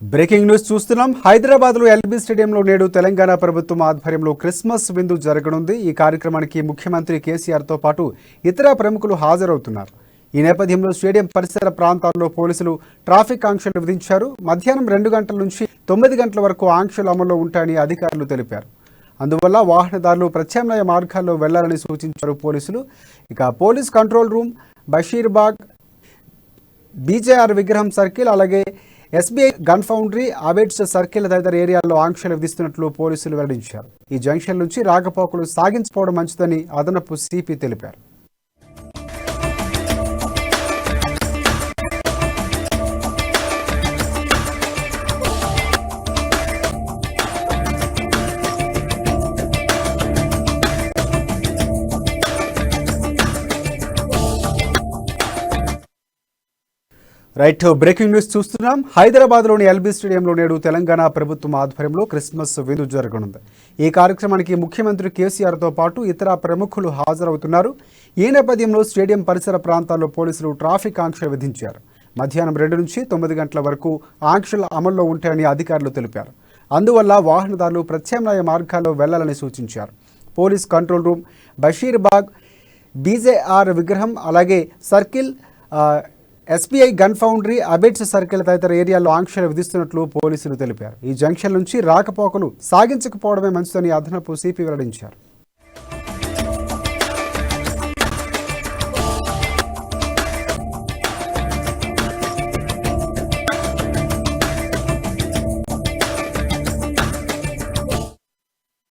Breaking news చూస్తున్నాం. హైదరాబాద్లో LB స్టేడియంలో నేడు తెలంగాణ ప్రభుత్వం ఆధ్వర్యంలో క్రిస్మస్ విందు జరగనుంది. ఈ కార్యక్రమానికి ముఖ్యమంత్రి కేసీఆర్తో పాటు ఇతర ప్రముఖులు హాజరవుతున్నారు. ఈ నేపథ్యంలో స్టేడియం పరిసర ప్రాంతాల్లో పోలీసులు ట్రాఫిక్ ఆంక్షలు విధించారు. మధ్యాహ్నం 2 గంటల నుంచి 9 గంటల వరకు ఆంక్షలు అమల్లో ఉంటాయని అధికారులు తెలిపారు. అందువల్ల వాహనదారులు ప్రత్యామ్నాయ మార్గాల్లో వెళ్లాలని సూచించారు పోలీసులు. ఇక police control room, Basheerbagh, BJR విగ్రహం సర్కిల్, అలాగే SBI gun foundry, Abids circle తదితర ఏరియాల్లో ఆంక్షలు విధిస్తున్నట్లు పోలీసులు వెల్లడించారు. ఈ జంక్షన్ నుంచి రాకపోకలు సాగించుకోవడం మంచిదని అదనపు సిపి తెలిపారు. రైట్, బ్రేకింగ్ న్యూస్ చూస్తున్నాం. హైదరాబాద్లోని ఎల్బీ స్టేడియంలో నేడు తెలంగాణ ప్రభుత్వం ఆధ్వర్యంలో క్రిస్మస్ విందు జరగనుంది. ఈ కార్యక్రమానికి ముఖ్యమంత్రి కేసీఆర్తో పాటు ఇతర ప్రముఖులు హాజరవుతున్నారు. ఈ నేపథ్యంలో స్టేడియం పరిసర ప్రాంతాల్లో పోలీసులు ట్రాఫిక్ ఆంక్షలు విధించారు. మధ్యాహ్నం 2 నుంచి 9 గంటల వరకు ఆంక్షలు అమల్లో ఉంటాయని అధికారులు తెలిపారు. అందువల్ల వాహనదారులు ప్రత్యామ్నాయ మార్గాల్లో వెళ్లాలని సూచించారు. Police control room, Basheerbagh, BJR విగ్రహం, అలాగే circle, SBI gun foundry, Abids circle తదితర ఏరియాల్లో ఆంక్షలు విధిస్తున్నట్లు పోలీసులు తెలిపారు. ఈ జంక్షన్ నుంచి రాకపోకలు సాగించకపోవడమే మంచిదని అదనపు సిపి వెల్లడించారు.